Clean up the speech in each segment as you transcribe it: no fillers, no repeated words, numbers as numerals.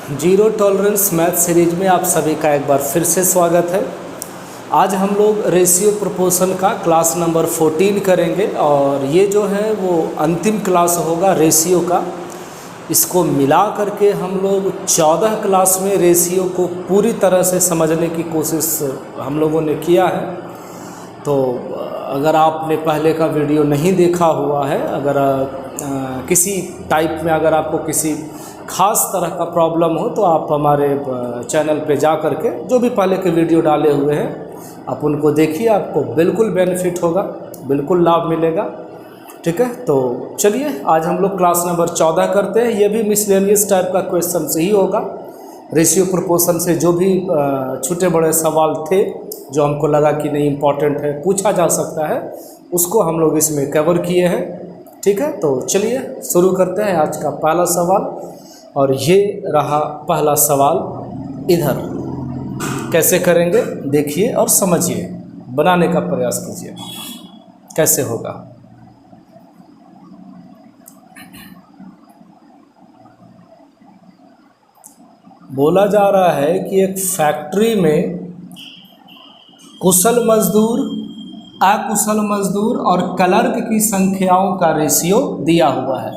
Zero tolerance math series में आप सभी का एक बार फिर से स्वागत है। आज हम लोग रेशियो प्रोपोर्शन का क्लास नंबर 14 करेंगे और ये जो है वो अंतिम क्लास होगा रेशियो का। इसको मिला करके हम लोग 14 क्लास में रेशियो को पूरी तरह से समझने की कोशिश हम लोगों ने किया है। तो अगर आपने पहले का वीडियो नहीं देखा हुआ है, अगर किसी टाइप में अगर आपको किसी ख़ास तरह का प्रॉब्लम हो तो आप हमारे चैनल पे जा करके जो भी पहले के वीडियो डाले हुए हैं आप उनको देखिए, आपको बिल्कुल बेनिफिट होगा, बिल्कुल लाभ मिलेगा। ठीक है, तो चलिए आज हम लोग क्लास नंबर 14 करते हैं। ये भी मिसलेनियस टाइप का क्वेश्चन से ही होगा। रेशियो प्रोपोर्शन से जो भी छोटे बड़े सवाल थे जो हमको लगा कि नहीं इम्पॉर्टेंट है, पूछा जा सकता है, उसको हम लोग इसमें कवर किए हैं। ठीक है, तो चलिए शुरू करते हैं आज का पहला सवाल। और ये रहा पहला सवाल। इधर कैसे करेंगे देखिए और समझिए, बनाने का प्रयास कीजिए कैसे होगा। बोला जा रहा है कि एक फैक्ट्री में कुशल मजदूर, अकुशल मजदूर और क्लर्क की संख्याओं का रेशियो दिया हुआ है।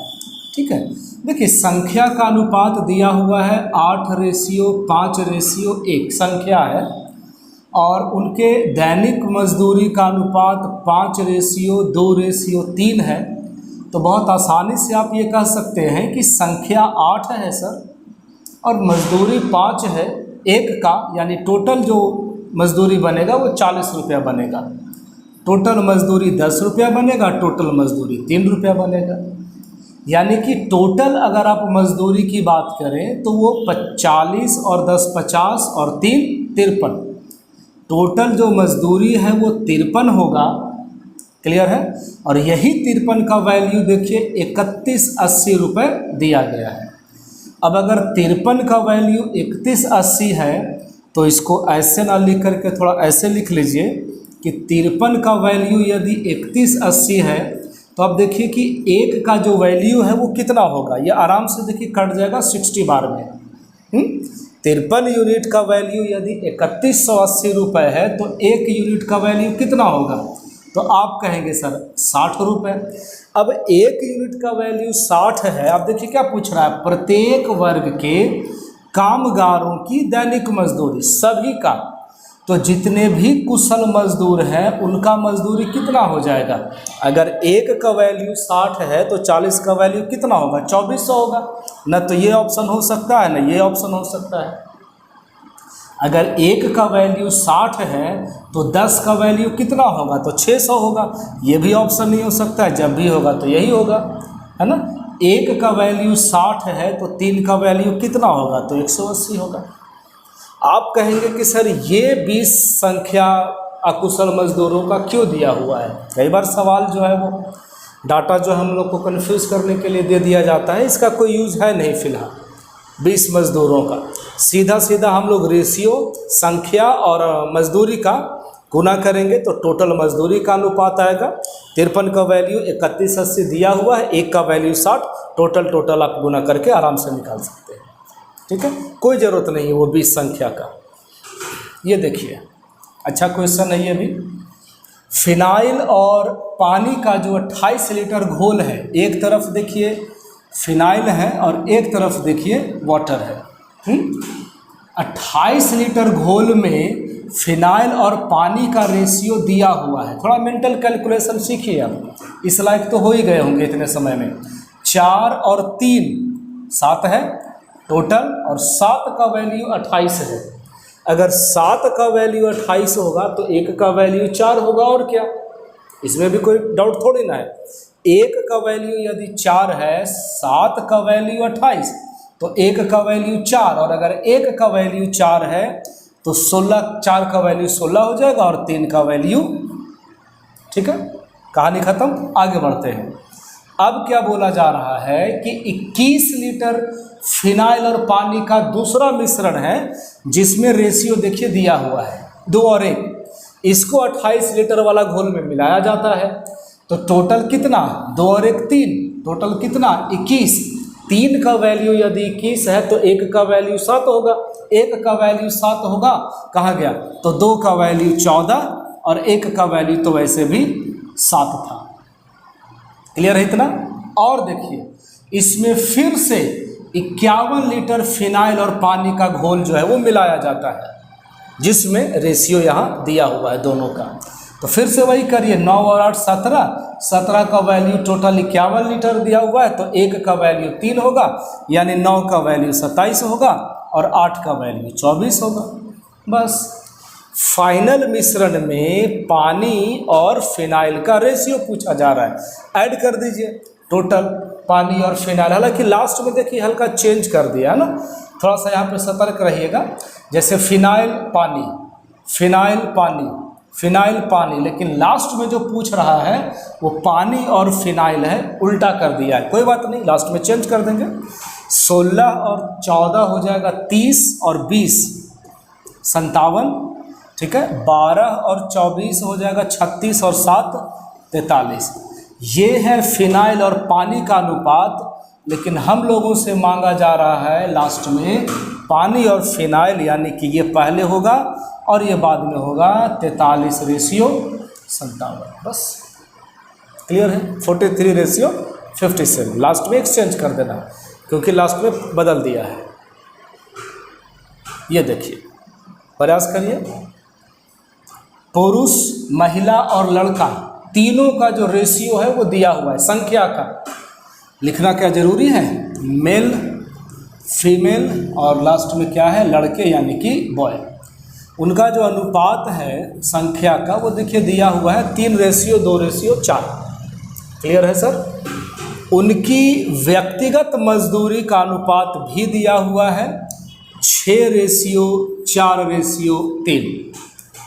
ठीक है, देखिए संख्या का अनुपात दिया हुआ है 8:5:1 संख्या है, और उनके दैनिक मजदूरी का अनुपात 5:2:3 है। तो बहुत आसानी से आप ये कह सकते हैं कि संख्या 8 है सर और मजदूरी 5 है, एक का यानी टोटल जो मजदूरी बनेगा वो 40 रुपया बनेगा। टोटल मजदूरी 10 रुपया बनेगा, टोटल मजदूरी 3 रुपया बनेगा। यानी कि टोटल अगर आप मजदूरी की बात करें तो वो 40 और 10 50 और 3 53। टोटल जो मजदूरी है वो 53 होगा। क्लियर है, और यही 53 का वैल्यू देखिए 3180 रुपये दिया गया है। अब अगर 53 का वैल्यू 3180 है तो इसको ऐसे ना लिख करके थोड़ा ऐसे लिख लीजिए कि 53 का वैल्यू यदि 3180 है तो अब देखिए कि एक का जो वैल्यू है वो कितना होगा। ये आराम से देखिए कट जाएगा 60 बार में। 53 यूनिट का वैल्यू यदि 3180 रुपये है तो एक यूनिट का वैल्यू कितना होगा, तो आप कहेंगे सर 60 रुपये। अब एक यूनिट का वैल्यू 60 है। अब देखिए क्या पूछ रहा है, प्रत्येक वर्ग के कामगारों की दैनिक मजदूरी, सभी का। तो जितने भी कुशल मजदूर हैं उनका मजदूरी कितना हो जाएगा। अगर एक का वैल्यू 60 है तो 40 का वैल्यू कितना होगा, 2400 होगा ना। तो ये ऑप्शन हो सकता है ना ये ऑप्शन हो सकता है। अगर एक का वैल्यू 60 है तो 10 का वैल्यू कितना होगा, तो 600 होगा। ये भी ऑप्शन नहीं हो सकता है, जब भी होगा तो यही होगा, है ना। एक का वैल्यू 60 है तो 3 का वैल्यू कितना होगा, तो 180 होगा। आप कहेंगे कि सर ये 20 संख्या अकुशल मजदूरों का क्यों दिया हुआ है। कई बार सवाल जो है वो डाटा जो हम लोग को कन्फ्यूज़ करने के लिए दे दिया जाता है, इसका कोई यूज़ है नहीं फिलहाल 20 मजदूरों का। सीधा सीधा हम लोग रेशियो संख्या और मजदूरी का गुना करेंगे तो टोटल मजदूरी का अनुपात आएगा। 53 का वैल्यू 3180 दिया हुआ है, एक का वैल्यू 60, टोटल आप गुना करके आराम से निकाल सकते हैं। ठीक है, कोई ज़रूरत नहीं है वो 20 संख्या का। ये देखिए अच्छा क्वेश्चन है ये भी। फिनाइल और पानी का जो 28 लीटर घोल है, एक तरफ देखिए फिनाइल है और एक तरफ देखिए वाटर है। 28 लीटर घोल में फिनाइल और पानी का रेशियो दिया हुआ है। थोड़ा मेंटल कैलकुलेशन सीखिए आप, इस लायक तो हो ही गए होंगे इतने समय में। 4 और 3 7 है टोटल, और 7 का वैल्यू 28 है। अगर 7 का वैल्यू 28 होगा तो एक का वैल्यू 4 होगा, और क्या, इसमें भी कोई डाउट थोड़ी ना है। एक का वैल्यू यदि 4 है, 7 का वैल्यू 28, तो एक का वैल्यू 4, और अगर एक का वैल्यू 4 है तो 16, 4 का वैल्यू 16 हो जाएगा और 3 का वैल्यू। ठीक है, कहानी खत्म, आगे बढ़ते हैं। अब क्या बोला जा रहा है कि 21 लीटर फिनाइल और पानी का दूसरा मिश्रण है जिसमें रेशियो देखिए दिया हुआ है 2 और 1। इसको 28 लीटर वाला घोल में मिलाया जाता है तो टोटल कितना, 2 और 1 3, टोटल कितना 21। 3 का वैल्यू यदि 21 है तो 1 का वैल्यू 7 होगा, 1 का वैल्यू 7 होगा, कहाँ गया, तो 2 का वैल्यू 14 और 1 का वैल्यू तो वैसे भी 7 था। क्लियर है इतना। और देखिए इसमें फिर से 51 लीटर फिनाइल और पानी का घोल जो है वो मिलाया जाता है, जिसमें रेशियो यहाँ दिया हुआ है दोनों का। तो फिर से वही करिए, 9 और 8 17, 17 का वैल्यू टोटल 51 लीटर दिया हुआ है, तो 1 का वैल्यू 3 होगा, यानी 9 का वैल्यू 27 होगा और 8 का वैल्यू 24 होगा। बस फाइनल मिश्रण में पानी और फिनाइल का रेशियो पूछा जा रहा है, ऐड कर दीजिए टोटल पानी और फिनाइल। हालांकि लास्ट में देखिए हल्का चेंज कर दिया है ना, थोड़ा सा यहाँ पे सतर्क रहिएगा। जैसे फिनाइल पानी, फिनाइल पानी, फिनाइल पानी, लेकिन लास्ट में जो पूछ रहा है वो पानी और फिनाइल है, उल्टा कर दिया है। कोई बात नहीं, लास्ट में चेंज कर देंगे। 16 और 14 हो जाएगा 30 और 20 57, ठीक है। 12 और 24 हो जाएगा 36 और 7 43। ये है फिनाइल और पानी का अनुपात, लेकिन हम लोगों से मांगा जा रहा है लास्ट में पानी और फिनाइल, यानी कि ये पहले होगा और ये बाद में होगा 43:57। बस क्लियर है। 43:57, लास्ट में एक्सचेंज कर देना क्योंकि लास्ट में बदल दिया है। ये देखिए, प्रयास करिए। पुरुष, महिला और लड़का तीनों का जो रेशियो है वो दिया हुआ है, संख्या का लिखना क्या जरूरी है, मेल फीमेल और लास्ट में क्या है, लड़के यानी कि बॉय। उनका जो अनुपात है संख्या का वो देखिए दिया हुआ है 3:2:4। क्लियर है सर। उनकी व्यक्तिगत मजदूरी का अनुपात भी दिया हुआ है 6:4:3।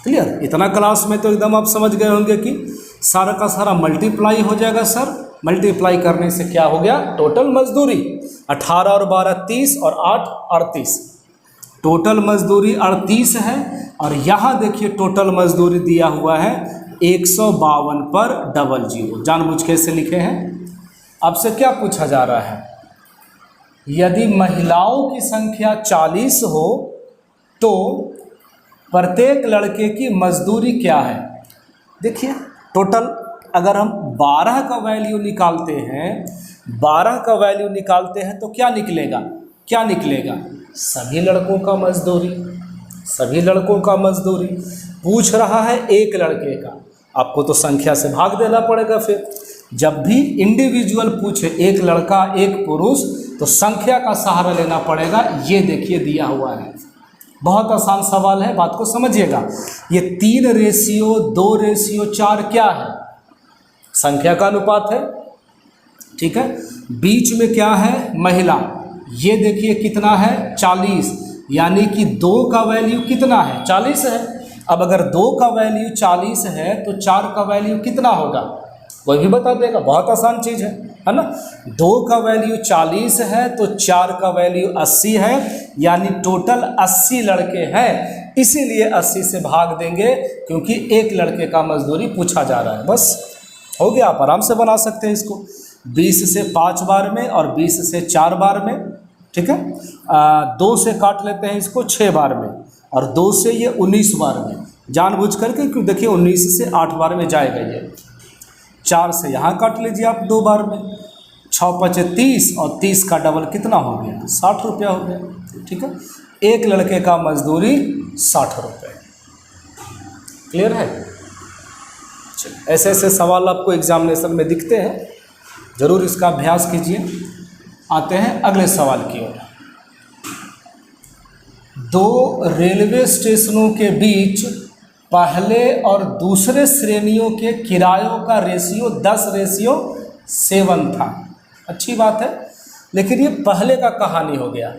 क्लियर। इतना क्लास में तो एकदम आप समझ गए होंगे कि सारा का सारा मल्टीप्लाई हो जाएगा सर। मल्टीप्लाई करने से क्या हो गया, टोटल मजदूरी 18 और 12 30 और 8 38, टोटल मजदूरी 38 है। और यहाँ देखिए टोटल मजदूरी दिया हुआ है 152 पर 00, जानबूझ के ऐसे लिखे हैं। आपसे क्या पूछा जा रहा है, यदि महिलाओं की संख्या 40 हो तो प्रत्येक लड़के की मजदूरी क्या है। देखिए टोटल अगर हम 12 का वैल्यू निकालते हैं, 12 का वैल्यू निकालते हैं तो क्या निकलेगा, क्या निकलेगा, सभी लड़कों का मजदूरी, सभी लड़कों का मजदूरी। पूछ रहा है एक लड़के का, आपको तो संख्या से भाग देना पड़ेगा। फिर जब भी इंडिविजुअल पूछे, एक लड़का एक पुरुष, तो संख्या का सहारा लेना पड़ेगा। ये देखिए दिया हुआ है, बहुत आसान सवाल है, बात को समझिएगा। ये 3:2:4 क्या है, संख्या का अनुपात है, ठीक है। बीच में क्या है, महिला, ये देखिए कितना है 40, यानी कि 2 का वैल्यू कितना है, 40 है। अब अगर 2 का वैल्यू 40 है तो 4 का वैल्यू कितना होगा, कोई भी बता देगा, बहुत आसान चीज़ है ना। 2 का वैल्यू 40 है तो 4 का वैल्यू 80 है, यानी टोटल 80 लड़के हैं, इसीलिए 80 से भाग देंगे क्योंकि एक लड़के का मजदूरी पूछा जा रहा है। बस हो गया, आप आराम से बना सकते हैं इसको 20 से 5 बार में और 20 से 4 बार में, ठीक है। 2 से काट लेते हैं इसको 6 बार में और 2 से ये 19 बार में, जानबूझ करके, क्योंकि देखिए 19 से 8 बार में जाएगा ये। 4 से यहाँ काट लीजिए आप 2 बार में, 6×5 30 और 30 का डबल कितना हो गया, 60 रुपया हो गया, ठीक है। एक लड़के का मजदूरी 60 रुपये। क्लियर है। ऐसे ऐसे सवाल आपको एग्जामिनेशन में दिखते हैं, ज़रूर इसका अभ्यास कीजिए। आते हैं अगले सवाल की ओर। 2 रेलवे स्टेशनों के बीच पहले और दूसरे श्रेणियों के किरायों का रेशियो 10:7 था। अच्छी बात है, लेकिन ये पहले का कहानी हो गया।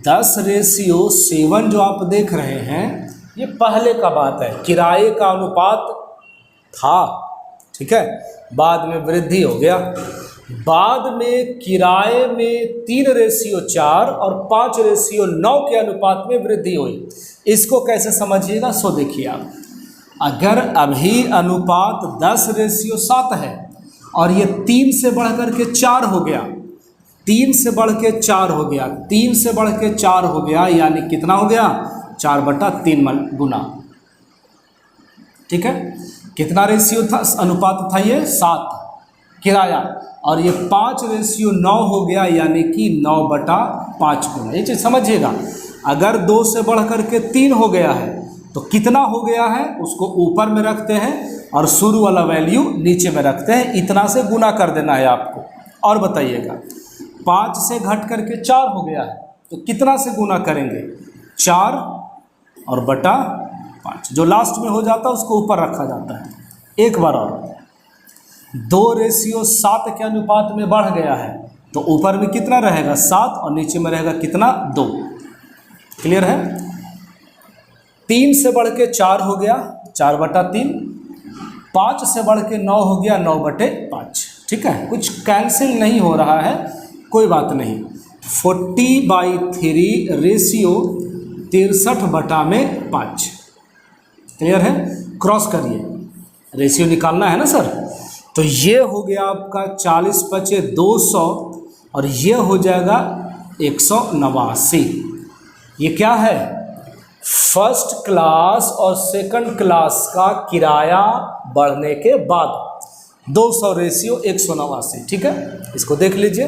10:7 जो आप देख रहे हैं ये पहले का बात है, किराए का अनुपात था, ठीक है। बाद में वृद्धि हो गया, बाद में किराए में 3:4 और 5:9 के अनुपात में वृद्धि हुई। इसको कैसे समझिएगा, सो देखिए आप, अगर अभी अनुपात 10:7 है और ये 3 से बढ़ कर के 4 हो गया, 3 से बढ़ के 4 हो गया, 3 से बढ़ के 4 हो गया, यानी कितना हो गया 4/3 गुना। ठीक है, कितना रेशियो था, अनुपात था ये 7 किराया, और ये 5:9 हो गया, यानी कि 9/5 गुना। ये चीज़ समझिएगा, अगर 2 से बढ़ कर के 3 हो गया है तो कितना हो गया है उसको ऊपर में रखते हैं और शुरू वाला वैल्यू नीचे में रखते हैं, इतना से गुना कर देना है आपको। और बताइएगा 5 से घट करके 4 हो गया है तो कितना से गुना करेंगे, 4 और बटा 5, जो लास्ट में हो जाता है उसको ऊपर रखा जाता है। एक बार और 2:7 के अनुपात में बढ़ गया है तो ऊपर में कितना रहेगा 7 और नीचे में रहेगा कितना 2। क्लियर है, 3 से बढ़ के 4 हो गया 4/3, 5 से बढ़ के 9 हो गया 9/5। ठीक है, कुछ कैंसिल नहीं हो रहा है, कोई बात नहीं। 40/3 रेशियो 63/5। क्लियर है, क्रॉस करिए, रेशियो निकालना है ना सर। तो ये हो गया आपका 40 बचे 200 और ये हो जाएगा 189। ये क्या है, फर्स्ट क्लास और सेकंड क्लास का किराया बढ़ने के बाद 200 रेशियो 189। ठीक है, इसको देख लीजिए,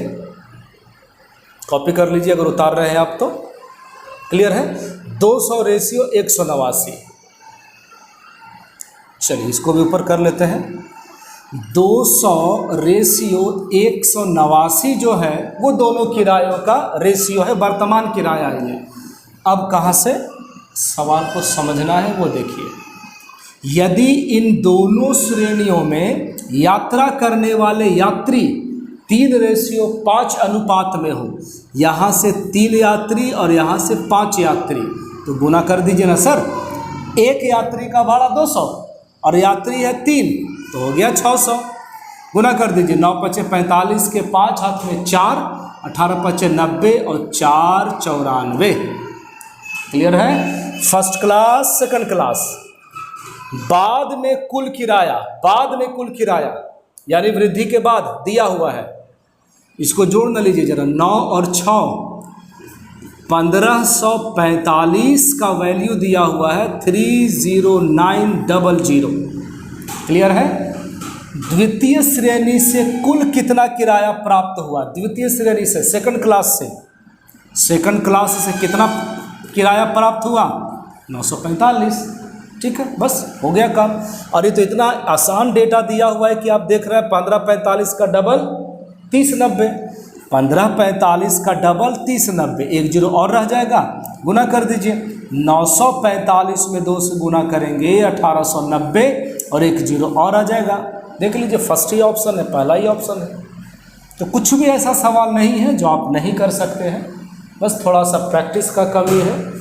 कॉपी कर लीजिए अगर उतार रहे हैं आप तो। क्लियर है, 200 रेशियो 189। चलिए इसको भी ऊपर कर लेते हैं। 200 रेशियो 189 जो है वो दोनों किरायों का रेशियो है, वर्तमान किराया है ये। अब कहाँ से सवाल को समझना है वो देखिए, यदि इन दोनों श्रेणियों में यात्रा करने वाले यात्री 3:5 अनुपात में हो, यहाँ से 3 यात्री और यहाँ से 5 यात्री, तो गुना कर दीजिए ना सर। एक यात्री का भाड़ा 200 और यात्री है 3 तो हो गया 600। गुना कर दीजिए, 9×5 = 45 के 5 हाथ में 4, 18×5 = 90 और 4 94। क्लियर है, फर्स्ट क्लास सेकंड क्लास। बाद में कुल किराया, बाद में कुल किराया यानी वृद्धि के बाद दिया हुआ है, इसको जोड़ न लीजिए जरा, 9 और 6 1545 का वैल्यू दिया हुआ है 30900। क्लियर है, द्वितीय श्रेणी से कुल कितना किराया प्राप्त हुआ, द्वितीय श्रेणी से सेकंड क्लास से, सेकंड क्लास से कितना किराया प्राप्त हुआ 945। ठीक है, बस हो गया काम। और ये तो इतना आसान डेटा दिया हुआ है कि आप देख रहे हैं 1545 का डबल 3090, 1545 का डबल 3090, 1 0 और रह जाएगा, गुना कर दीजिए। 945 में 2 से गुना करेंगे 1890 और 1 0 और आ जाएगा। देख लीजिए, फर्स्ट ही ऑप्शन है, पहला ही ऑप्शन है। तो कुछ भी ऐसा सवाल नहीं है जो आप नहीं कर सकते हैं, बस थोड़ा सा प्रैक्टिस का कमी है,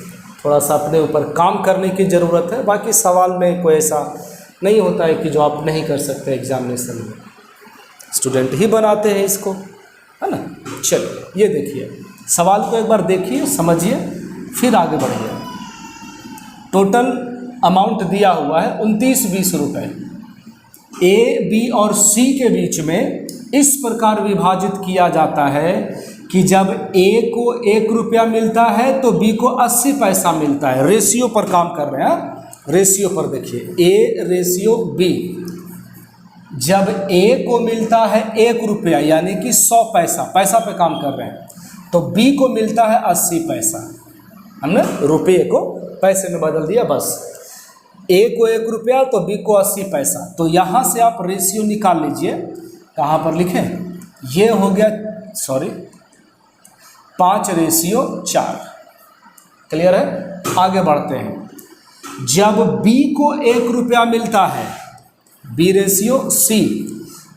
थोड़ा सा अपने ऊपर काम करने की ज़रूरत है। बाकी सवाल में कोई ऐसा नहीं होता है कि जो आप नहीं कर सकते, एग्जामिनेशन में स्टूडेंट ही बनाते हैं इसको, है ना। चलिए ये देखिए, सवाल को एक बार देखिए, समझिए, फिर आगे बढ़िए। टोटल अमाउंट दिया हुआ है 29-20 रुपये। ए, बी और सी के बीच में इस प्रकार विभाजित किया जाता है कि जब ए को 1 रुपया मिलता है तो बी को 80 पैसा मिलता है। रेशियो पर काम कर रहे हैं, रेशियो पर देखिए, ए रेशियो बी। जब ए को मिलता है 1 रुपया यानी कि 100 पैसा, पैसा पे काम कर रहे हैं, तो बी को मिलता है 80 पैसा। हमने रुपये को पैसे में बदल दिया बस। ए को 1 रुपया तो बी को 80 पैसा। तो यहाँ से आप रेशियो निकाल लीजिए, कहाँ पर लिखें, ये हो गया 5:4। क्लियर है, आगे बढ़ते हैं। जब बी को 1 रुपया मिलता है, बी रेशियो सी,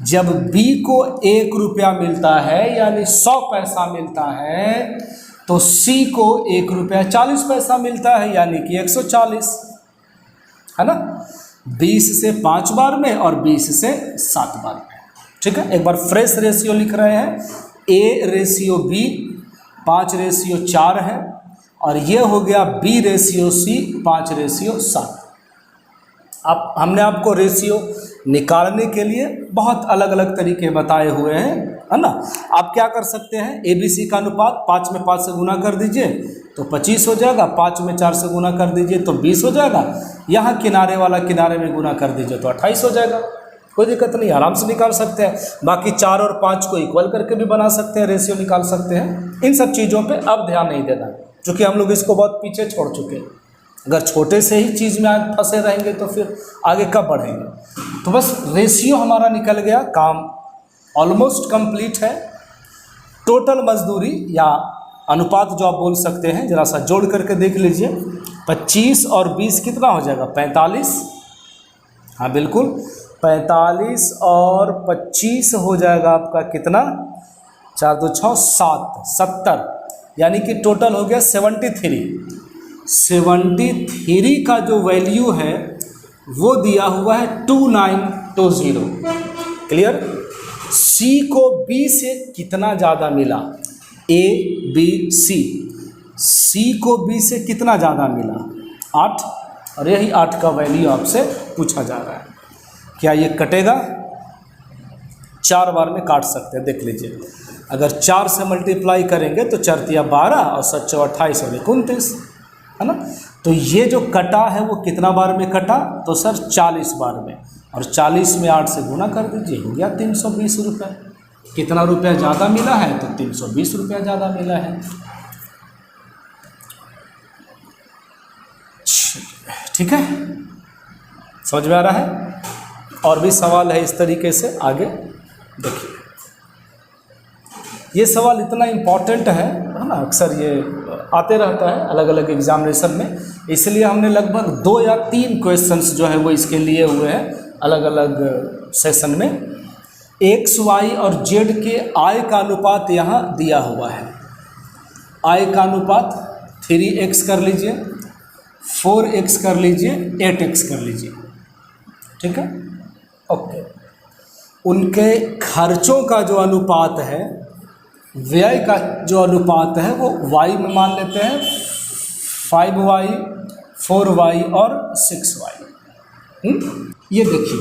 जब बी को 1 रुपया मिलता है यानी 100 पैसा मिलता है, तो सी को 1 रुपया 40 पैसा मिलता है यानी कि 140, है ना। 20 से 5 बार में और 20 से 7 बार में। ठीक है, एक बार फ्रेश रेशियो लिख रहे हैं, ए रेशियो बी 5:4 है और ये हो गया बी रेशियो सी 5:7। अब हमने आपको रेशियो निकालने के लिए बहुत अलग अलग तरीके बताए हुए हैं, है ना। आप क्या कर सकते हैं, ABC का अनुपात 5 में 5 से गुना कर दीजिए तो 25 हो जाएगा, 5 में 4 से गुना कर दीजिए तो 20 हो जाएगा, यहाँ किनारे वाला किनारे में गुना कर दीजिए तो 28 हो जाएगा। कोई दिक्कत नहीं, आराम से निकाल सकते हैं। बाकी 4 और 5 को इक्वल करके भी बना सकते हैं, रेशियो निकाल सकते हैं। इन सब चीज़ों पे अब ध्यान नहीं देना, क्योंकि हम लोग इसको बहुत पीछे छोड़ चुके हैं। अगर छोटे से ही चीज़ में आज फंसे रहेंगे तो फिर आगे कब बढ़ेंगे। तो बस रेशियो हमारा निकल गया, काम ऑलमोस्ट कंप्लीट है। टोटल मजदूरी या अनुपात जो आप बोल सकते हैं, जरा सा जोड़ करके देख लीजिए। 25 और 20 कितना हो जाएगा, 45। हाँ बिल्कुल, 45 और 25 हो जाएगा आपका कितना, 4 2 6 7 70, यानी कि टोटल हो गया 73। 73 का जो वैल्यू है वो दिया हुआ है 2920। क्लियर। C को B से कितना ज़्यादा मिला, ABC, C को B से कितना ज़्यादा मिला, 8, और यही 8 का वैल्यू आपसे पूछा जा रहा है। क्या ये कटेगा, 4 बार में काट सकते हैं, देख लीजिए। अगर 4 से मल्टीप्लाई करेंगे तो 4 तिया 12 और 7 चौ 28 और 29, है ना। तो ये जो कटा है वो कितना बार में कटा, तो सर 40 बार में, और 40 में 8 से गुना कर दीजिए, हो गया 320 रुपये। कितना रुपया ज़्यादा मिला है, तो 320 रुपया ज़्यादा मिला है। ठीक है, समझ में आ रहा है। और भी सवाल है इस तरीके से, आगे देखिए। ये सवाल इतना इम्पॉर्टेंट है ना, अक्सर ये आते रहता है अलग अलग एग्जामिनेशन में, इसलिए हमने लगभग 2 या 3 क्वेश्चंस जो है वो इसके लिए हुए हैं अलग अलग सेशन में। एक्स वाई और जेड के आय का अनुपात यहाँ दिया हुआ है। आय का अनुपात 3x कर लीजिए, 4x कर लीजिए, 8x कर लीजिए, ठीक है, ओके। उनके खर्चों का जो अनुपात है, व्यय का जो अनुपात है वो y में मान लेते हैं, 5y, 4y और 6y। ये देखिए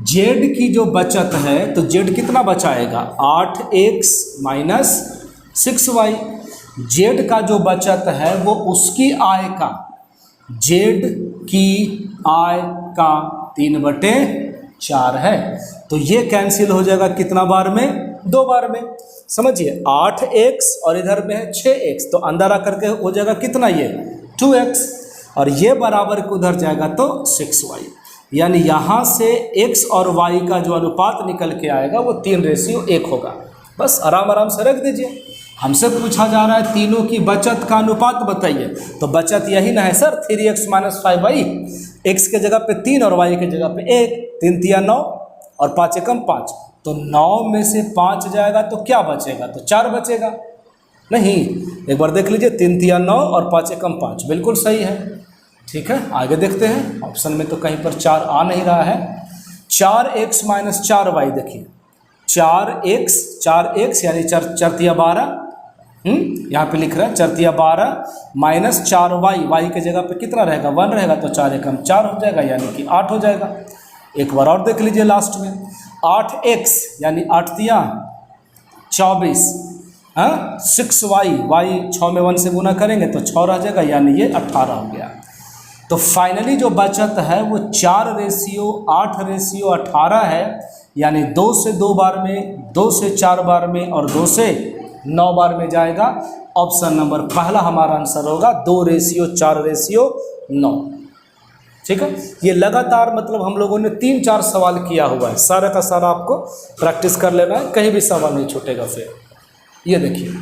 z की जो बचत है, तो z कितना बचाएगा, 8x माइनस 6y। z का जो बचत है वो उसकी आय का, z की आय का 3/4 है। तो ये कैंसिल हो जाएगा कितना बार में, 2 बार में। समझिए 8x और इधर में है 6x, तो अंदर आकर के हो जाएगा कितना, ये 2x, और ये बराबर को उधर जाएगा तो 6y। यानी यहाँ से x और y का जो अनुपात निकल के आएगा वो 3:1 होगा। बस आराम आराम से रख दीजिए। हमसे पूछा जा रहा है तीनों की बचत का अनुपात बताइए, तो बचत यही ना है sir, 3x minus 5y। x के जगह पे 3 और y के जगह पे 1, 3 तिया 9 और 5 एकम 5, तो 9 में से 5 जाएगा तो क्या बचेगा, तो 4 बचेगा। नहीं, एक बार देख लीजिए, 3 तिया 9 और 5 एकम 5, बिल्कुल सही है। ठीक है, आगे देखते हैं। ऑप्शन में तो कहीं पर 4 आ नहीं रहा है। 4x माइनस 4y, देखिए 4x यानी 4 तिया 12, यहाँ पे लिख रहा है 4 तिया 12 माइनस 4y, y के जगह पे कितना रहेगा, 1 रहेगा, तो 4 एकम 4 हो जाएगा, यानी कि 8 हो जाएगा। एक बार और देख लीजिए लास्ट में, 8x यानी 8 तिया 24, 6y, y 6 में 1 से गुना करेंगे तो 6 रह जाएगा, यानी ये 18 हो गया। तो फाइनली जो बचत है वो 4:8:18 है, यानी 2 से 2 बार में, 2 से 4 बार में और 2 से 9 बार में जाएगा। ऑप्शन नंबर पहला हमारा आंसर होगा, 2:4:9। ठीक है, ये लगातार मतलब हम लोगों ने 3-4 सवाल किया हुआ है, सारा का सारा आपको प्रैक्टिस कर लेना है, कहीं भी सवाल नहीं छूटेगा। फिर ये देखिए,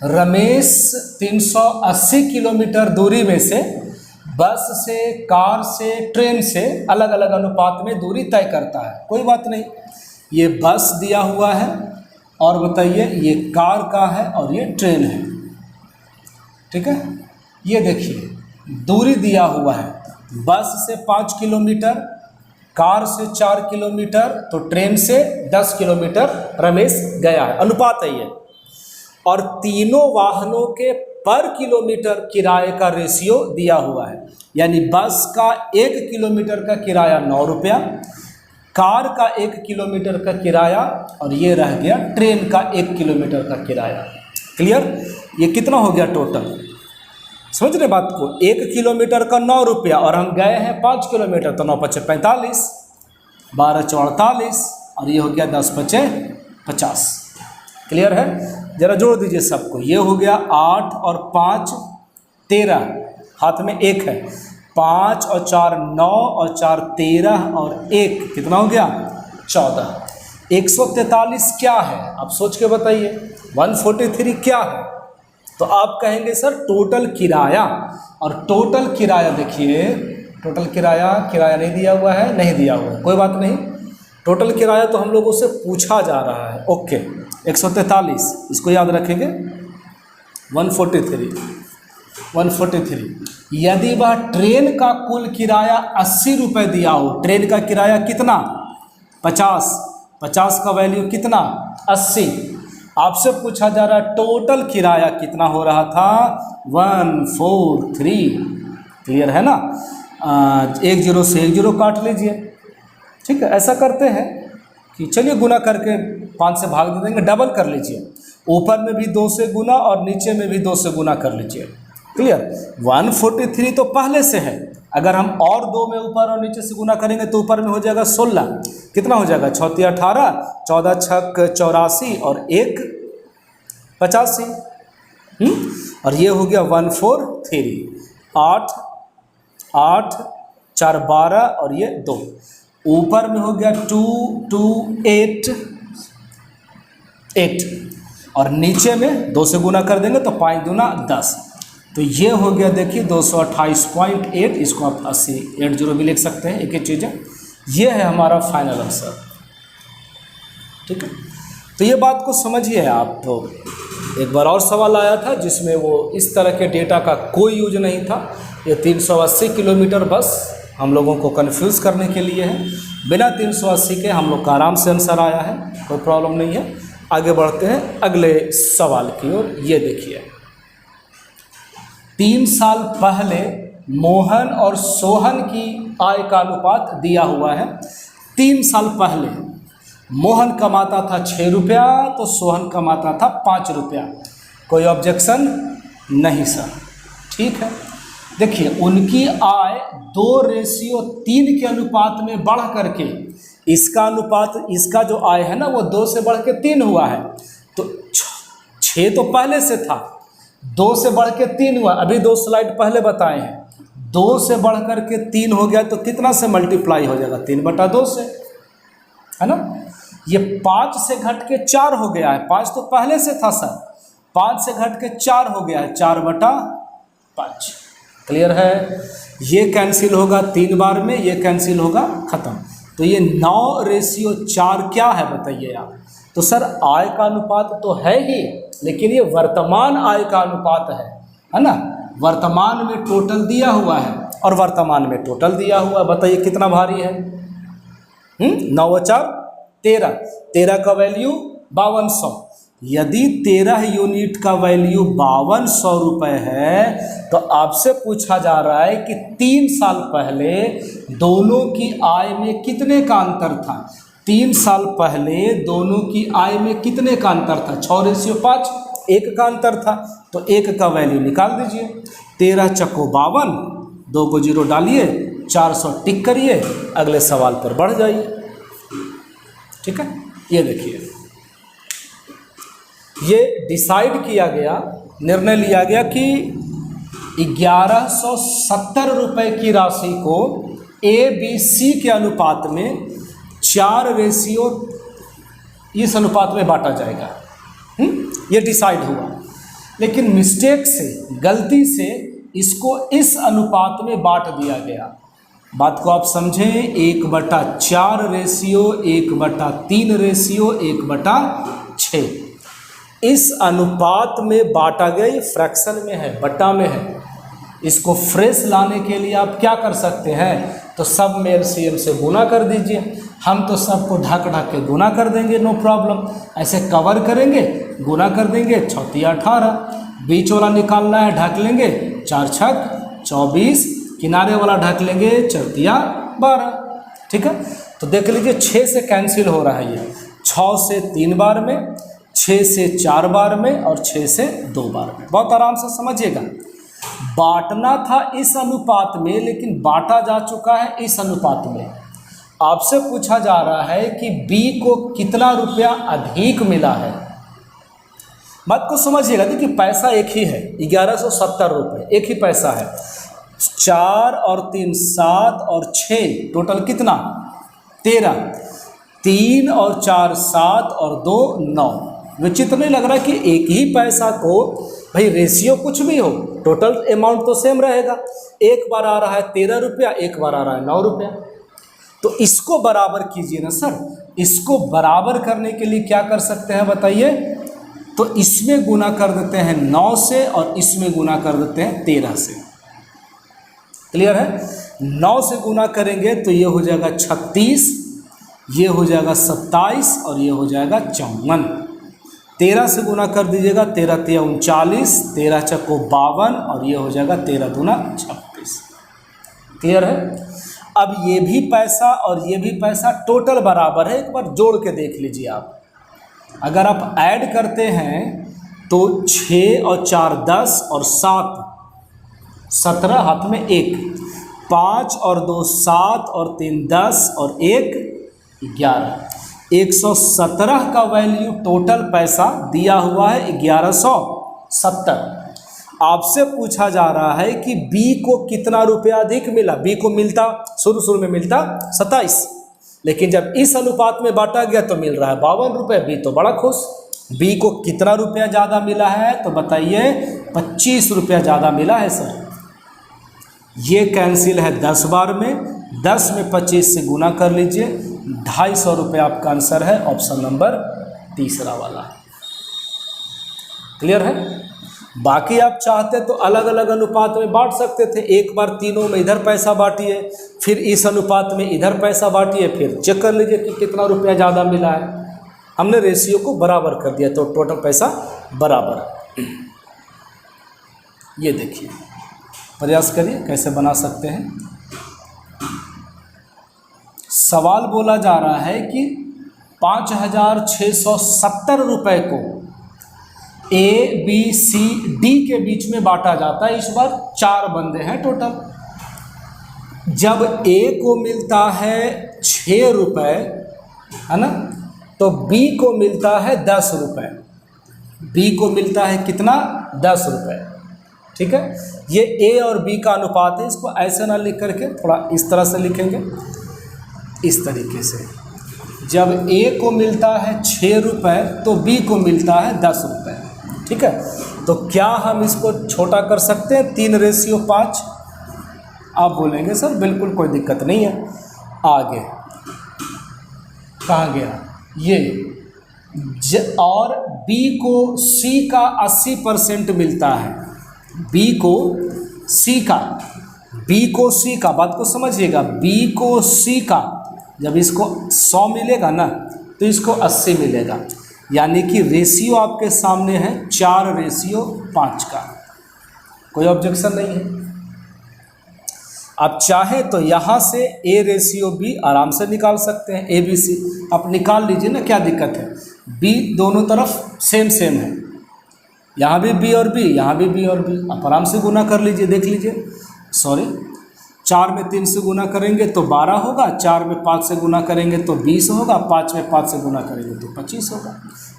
रमेश 380 किलोमीटर दूरी में से बस से, कार से, ट्रेन से अलग अलग अनुपात में दूरी तय करता है। कोई बात नहीं, ये बस दिया हुआ है और बताइए ये कार का है और ये ट्रेन है। ठीक है, ये देखिए दूरी दिया हुआ है, बस से 5 किलोमीटर, कार से 4 किलोमीटर, तो ट्रेन से 10 किलोमीटर रमेश गया है, अनुपात है ये। और तीनों वाहनों के पर किलोमीटर किराए का रेशियो दिया हुआ है, यानी बस का 1 किलोमीटर का किराया 9 रुपया, कार का 1 किलोमीटर का किराया, और ये रह गया ट्रेन का 1 किलोमीटर का किराया। क्लियर? ये कितना हो गया टोटल? समझ रहे बात को? 1 किलोमीटर का 9 रुपया और हम गए हैं 5 किलोमीटर, तो 9 पचे 45, 12 चौ 48, और ये हो गया 10 पचे 50। क्लियर है? जरा जोड़ दीजिए सबको। ये हो गया 8 और 5 13, हाथ में 1 है, 5 और 4 9 और 4 13 और 1 कितना हो गया? 14। 143 क्या है आप सोच के बताइए? 143 क्या है? तो आप कहेंगे सर टोटल किराया, और टोटल किराया देखिए, टोटल किराया नहीं दिया हुआ है, नहीं दिया हुआ है, कोई बात नहीं। टोटल किराया तो हम लोगों से पूछा जा रहा है। ओके, 143 इसको याद रखेंगे। 143 यदि वह ट्रेन का कुल किराया 80 रुपये दिया हो, ट्रेन का किराया कितना? 50 का वैल्यू कितना? 80। आपसे पूछा जा रहा है टोटल किराया कितना हो रहा था? 143। क्लियर है ना? 1 0 से 1 0 काट लीजिए। ठीक है, ऐसा करते हैं कि चलिए गुना करके 5 से भाग दे देंगे, डबल कर लीजिए। ऊपर में भी 2 से गुना और नीचे में भी 2 से गुना कर लीजिए। क्लियर? 143 तो पहले से है, अगर हम और 2 में ऊपर और नीचे से गुना करेंगे तो ऊपर में हो जाएगा 16। कितना हो जाएगा? 6 3 18, 14 6 84 और 1 85। और ये हो गया 143। 8 4 12 और ये 2, ऊपर में हो गया 2 2 8 और नीचे में 2 से गुना कर देंगे तो 5 दूना 10। तो ये हो गया देखिए 228.8। इसको आप 80 भी लिख सकते हैं, एक ही चीज़ है। ये है हमारा फाइनल आंसर। ठीक है, तो ये बात को समझिए आप। तो एक बार और सवाल आया था जिसमें वो इस तरह के डेटा का कोई यूज नहीं था। ये 380 किलोमीटर बस हम लोगों को कंफ्यूज करने के लिए है। बिना 380 के हम लोग का आराम से आंसर आया है, कोई प्रॉब्लम नहीं है। आगे बढ़ते हैं अगले सवाल की ओर। ये देखिए, 3 साल पहले मोहन और सोहन की आय का अनुपात दिया हुआ है। 3 साल पहले मोहन कमाता था 6 रुपया, तो सोहन कमाता था 5 रुपया। कोई ऑब्जेक्शन नहीं सर? ठीक है, देखिए उनकी आय 2:3 के अनुपात में बढ़ करके, इसका अनुपात, इसका जो आय है ना वो 2 से बढ़ के 3 हुआ है। तो 6 तो पहले से था, 2 से बढ़ के 3 हुआ। अभी 2 स्लाइड पहले बताए हैं, 2 से बढ़ कर के 3 हो गया तो कितना से मल्टीप्लाई हो जाएगा? 3/2 से, है ना? ये 5 से घट के 4 हो गया है। 5 तो पहले से था सर, 5 से घट के 4 हो गया है, 4/5। क्लियर है? ये कैंसिल होगा 3 बार में, ये कैंसिल होगा, खत्म। तो ये 9:4 क्या है बताइए आप? तो सर आय का अनुपात तो है ही, लेकिन ये वर्तमान आय का अनुपात है ना? वर्तमान में टोटल दिया हुआ है, और वर्तमान में टोटल दिया हुआ है, बताइए कितना भारी है? 9 4 13, 13 का वैल्यू 5200। यदि 13 यूनिट का वैल्यू 5200 रुपये है, तो आपसे पूछा जा रहा है कि 3 साल पहले दोनों की आय में कितने का अंतर था? 3 साल पहले दोनों की आय में कितने का अंतर था? 6:5, 1 का अंतर था, तो 1 का वैल्यू निकाल दीजिए। 13 चक्को 52, 2 को 0 डालिए, 400 टिक करिए, अगले सवाल पर बढ़ जाइए। ठीक है, ये देखिए, ये डिसाइड किया गया, निर्णय लिया गया कि 1170 रुपये की राशि को ABC के अनुपात में 4:, इस अनुपात में बांटा जाएगा। ये डिसाइड हुआ, लेकिन मिस्टेक से, गलती से इसको इस अनुपात में बांट दिया गया। बात को आप समझें, 1/4 रेशियो, 1/3 रेशियो, 1/6 इस अनुपात में बांटा गया। ये फ्रैक्शन में है, बटा में है। इसको फ्रेश लाने के लिए आप क्या कर सकते हैं? तो सब में LCM से गुना कर दीजिए। हम तो सबको ढक के गुना कर देंगे, नो प्रॉब्लम। ऐसे कवर करेंगे गुना कर देंगे, 6 तिया 18, बीच वाला निकालना है, ढक लेंगे, 4 छक 24, किनारे वाला ढक लेंगे, 4 तिया 12। ठीक है, तो देख लीजिए 6 से कैंसिल हो रहा है, ये 6 से 3 बार में, 6 से 4 बार में और 6 से 2 बार में। बहुत आराम से समझिएगा। बांटना था इस अनुपात में, लेकिन बांटा जा चुका है इस अनुपात में। आपसे पूछा जा रहा है कि बी को कितना रुपया अधिक मिला है। बात को समझिएगा, देखिए पैसा एक ही है, 1170 रुपये, एक ही पैसा है। 4 और 3 7 और 6 टोटल कितना, 13। 3 और 4 7 और 2 9। विचित्र नहीं लग रहा कि एक ही पैसा को, भाई रेशियो कुछ भी हो, टोटल अमाउंट तो सेम रहेगा। एक बार आ रहा है 13 रुपया, एक बार आ रहा है 9 रुपया। तो इसको बराबर कीजिए ना सर। इसको बराबर करने के लिए क्या कर सकते हैं बताइए? तो इसमें गुना कर देते हैं 9 से और इसमें गुना कर देते हैं 13 से। क्लियर है? 9 से गुना करेंगे तो ये हो जाएगा 36, ये हो जाएगा 27 और ये हो जाएगा 54। 13 से गुना कर दीजिएगा, 13 तिया 39, 13 चक्को 52 और ये हो जाएगा 13 दूना 36। क्लियर है? अब ये भी पैसा और ये भी पैसा टोटल बराबर है। एक बार जोड़ के देख लीजिए आप। अगर आप ऐड करते हैं तो 6 और 4 10 और 7 17, हाथ में 1, 5 और 2 7 और 3 10 और 1 11। 117 का वैल्यू टोटल पैसा दिया हुआ है 1170। आपसे पूछा जा रहा है कि बी को कितना रुपया अधिक मिला। बी को मिलता शुरू में मिलता 27, लेकिन जब इस अनुपात में बांटा गया तो मिल रहा है 52 रुपये। बी तो बड़ा खुश। बी को कितना रुपया ज़्यादा मिला है तो बताइए? 25 रुपया ज़्यादा मिला है सर। ये कैंसिल है 10 बार में, 10 में 25 से गुना कर लीजिए, 250 रुपये आपका आंसर है। ऑप्शन नंबर तीसरा वाला। क्लियर है? बाकी आप चाहते तो अलग अलग अनुपात में बांट सकते थे। एक बार तीनों में इधर पैसा बांटिए, फिर इस अनुपात में इधर पैसा बांटिए, फिर चेक कर लीजिए कि कितना रुपया ज़्यादा मिला है। हमने रेशियो को बराबर कर दिया तो टोटल पैसा बराबर। ये देखिए, प्रयास करिए कैसे बना सकते हैं। सवाल बोला जा रहा है कि 5670 रुपये को ए बी सी डी के बीच में बांटा जाता है। इस बार 4 बंदे हैं टोटल। जब ए को मिलता है 6 रुपये, है ना, तो बी को मिलता है 10 रुपये। बी को मिलता है कितना? 10 रुपये। ठीक है, ये ए और बी का अनुपात है। इसको ऐसे ना लिख करके थोड़ा इस तरह से लिखेंगे, इस तरीके से। जब ए को मिलता है 6 रुपये तो बी को मिलता है 10 रुपये। ठीक है, तो क्या हम इसको छोटा कर सकते हैं? 3:5। आप बोलेंगे सर बिल्कुल कोई दिक्कत नहीं है। आगे कहाँ गया ये? और बी को सी का 80% मिलता है। बी को सी का, बी को सी का, बात को समझिएगा। बी को सी का जब इसको 100 मिलेगा ना तो इसको 80 मिलेगा। यानी कि रेशियो आपके सामने है 4:5 का। कोई ऑब्जेक्शन नहीं है। आप चाहें तो यहाँ से ए रेशियो बी आराम से निकाल सकते हैं। ए बी सी आप निकाल लीजिए ना, क्या दिक्कत है? बी दोनों तरफ सेम सेम है, यहाँ भी बी और बी, यहाँ भी बी और बी। आप आराम से गुना कर लीजिए, देख लीजिए। 4 में 3 से गुना करेंगे तो 12 होगा, 4 में 5 से गुना करेंगे तो 20 होगा, 5 में 5 से गुना करेंगे तो 25 होगा।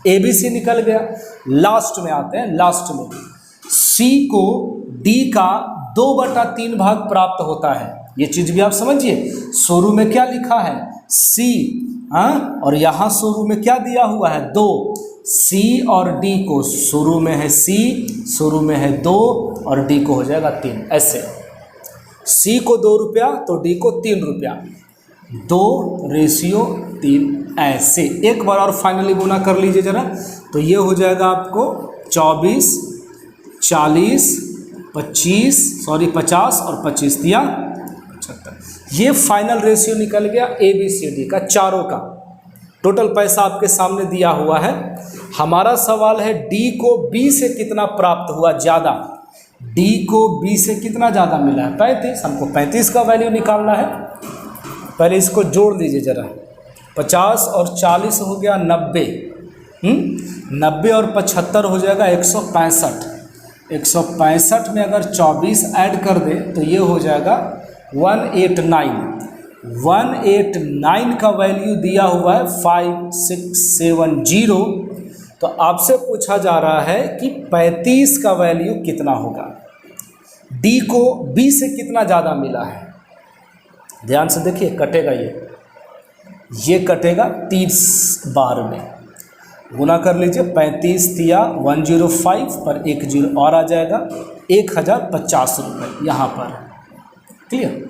ए बी सी निकल गया। लास्ट में आते हैं, लास्ट में सी को डी का 2/3 भाग प्राप्त होता है। ये चीज़ भी आप समझिए। शुरू में क्या लिखा है? सी, हाँ, और यहाँ शुरू में क्या दिया हुआ है? 2। सी और डी को शुरू में है सी, शुरू में है 2 और डी को हो जाएगा 3। ऐसे सी को 2 रुपया तो डी को 3 रुपया। 2:3 ऐसे। एक बार और फाइनली गुना कर लीजिए जरा, तो ये हो जाएगा आपको 24, 40, 50 और 25 दिया 75। ये फाइनल रेशियो निकल गया ए बी सी डी का, चारों का। टोटल पैसा आपके सामने दिया हुआ है। हमारा सवाल है डी को बी से कितना प्राप्त हुआ ज़्यादा, डी को बी से कितना ज़्यादा मिला है 35, हमको 35 का वैल्यू निकालना है। पहले इसको जोड़ लीजिए ज़रा, 50 और 40 हो गया 90, 90 और 75 हो जाएगा 165, 165 में अगर 24 ऐड कर दे तो ये हो जाएगा 189, 189 का वैल्यू दिया हुआ है 5670। तो आपसे पूछा जा रहा है कि 35 का वैल्यू कितना होगा, डी को बी से कितना ज़्यादा मिला है। ध्यान से देखिए, कटेगा ये कटेगा 30 बार में, गुना कर लीजिए, 35 दिया 105 पर 1 0 और आ जाएगा 1050 रुपये यहाँ पर। क्लियर।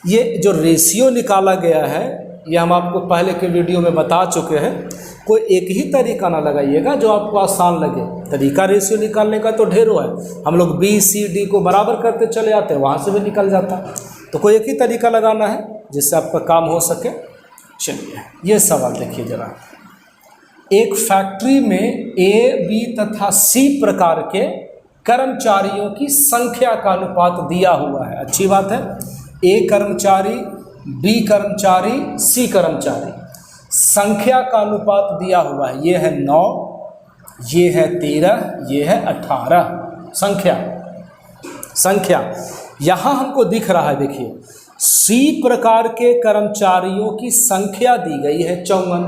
ये जो रेशियो निकाला गया है ये हम आपको पहले के वीडियो में बता चुके हैं। कोई एक ही तरीका ना लगाइएगा जो आपको आसान लगे, तरीका रेशियो निकालने का तो ढेरों है। हम लोग बी सी डी को बराबर करते चले आते हैं, वहाँ से भी निकल जाता। तो कोई एक ही तरीका लगाना है जिससे आपका काम हो सके। चलिए ये सवाल देखिए ज़रा, एक फैक्ट्री में ए बी तथा सी प्रकार के कर्मचारियों की संख्या का अनुपात दिया हुआ है। अच्छी बात है, ए कर्मचारी, बी कर्मचारी, सी कर्मचारी, संख्या का अनुपात दिया हुआ है। ये है 9, ये है 13, ये है 18। संख्या यहाँ हमको दिख रहा है, देखिए सी प्रकार के कर्मचारियों की संख्या दी गई है 54।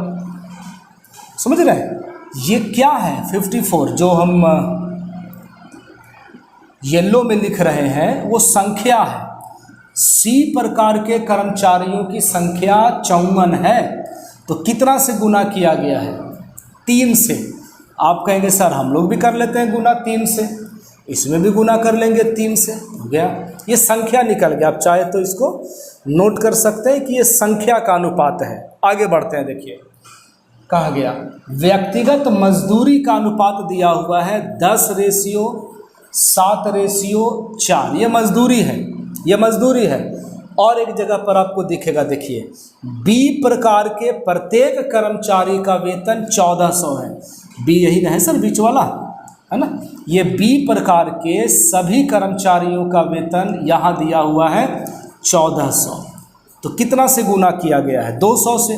समझ रहे हैं, ये क्या है 54 जो हम येलो में लिख रहे हैं वो संख्या है। सी प्रकार के कर्मचारियों की संख्या 54 है, तो कितना से गुना किया गया है 3 से। आप कहेंगे सर हम लोग भी कर लेते हैं गुना 3 से, इसमें भी गुना कर लेंगे 3 से, हो गया, ये संख्या निकल गया। आप चाहे तो इसको नोट कर सकते हैं कि ये संख्या का अनुपात है। आगे बढ़ते हैं, देखिए कहा गया व्यक्तिगत मजदूरी का अनुपात दिया हुआ है 10:7:4। ये मजदूरी है, ये मजदूरी है। और एक जगह पर आपको दिखेगा, देखिए बी प्रकार के प्रत्येक कर्मचारी का वेतन 1400 है। बी यही ना है सर, बीच वाला है ना। ये बी प्रकार के सभी कर्मचारियों का वेतन यहाँ दिया हुआ है 1400। तो कितना से गुना किया गया है 200 से,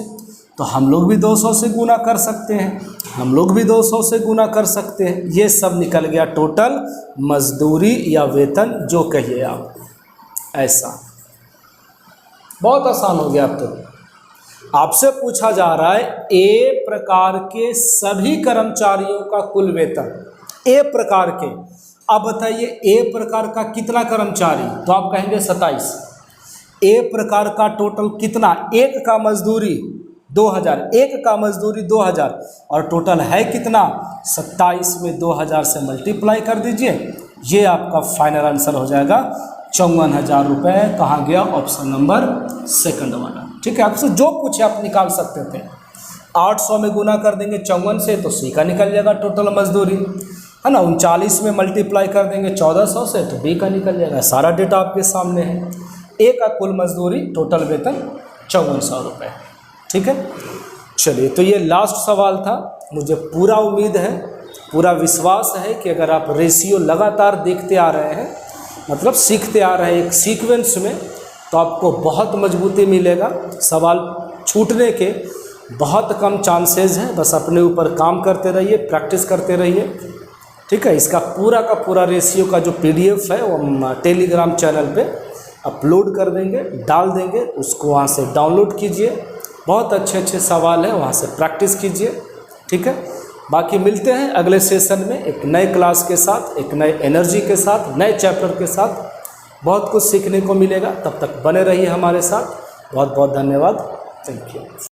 तो हम लोग भी 200 से गुना कर सकते हैं, हम लोग भी 200 से गुना कर सकते हैं। ये सब निकल गया टोटल मजदूरी या वेतन जो कहिए आप। ऐसा बहुत आसान हो गया। अब तो आपसे पूछा जा रहा है ए प्रकार के सभी कर्मचारियों का कुल वेतन, ए प्रकार के। अब बताइए ए प्रकार का कितना कर्मचारी, तो आप कहेंगे 27। ए प्रकार का टोटल कितना, एक का मजदूरी 2000, एक का मजदूरी 2000 और टोटल है कितना 27 में 2000 से मल्टीप्लाई कर दीजिए, ये आपका फाइनल आंसर हो जाएगा 54,000 रुपये। कहाँ गया, ऑप्शन नंबर सेकंड वाला। ठीक है, आपसे जो पूछे आप निकाल सकते थे। 800 में गुना कर देंगे 54 से तो सी का निकल जाएगा टोटल मजदूरी, है ना। 39 में मल्टीप्लाई कर देंगे 1400 से तो बी का निकल जाएगा। सारा डेटा आपके सामने है। ए का कुल मजदूरी टोटल वेतन 5400 रुपये। ठीक है, चलिए तो ये लास्ट सवाल था। मुझे पूरा उम्मीद है, पूरा विश्वास है कि अगर आप रेशियो लगातार देखते आ रहे हैं, मतलब सीखते आ रहे हैं एक सीक्वेंस में, तो आपको बहुत मजबूती मिलेगा। सवाल छूटने के बहुत कम चांसेस हैं। बस अपने ऊपर काम करते रहिए, प्रैक्टिस करते रहिए। ठीक है, इसका पूरा का पूरा रेशियो का जो PDF है वो हम टेलीग्राम चैनल पे अपलोड कर देंगे, डाल देंगे, उसको वहाँ से डाउनलोड कीजिए। बहुत अच्छे अच्छे सवाल हैं, वहाँ से प्रैक्टिस कीजिए। ठीक है, बाकी मिलते हैं अगले सेशन में एक नए क्लास के साथ, एक नए एनर्जी के साथ, नए चैप्टर के साथ। बहुत कुछ सीखने को मिलेगा। तब तक बने रहिए हमारे साथ। बहुत बहुत धन्यवाद। Thank you.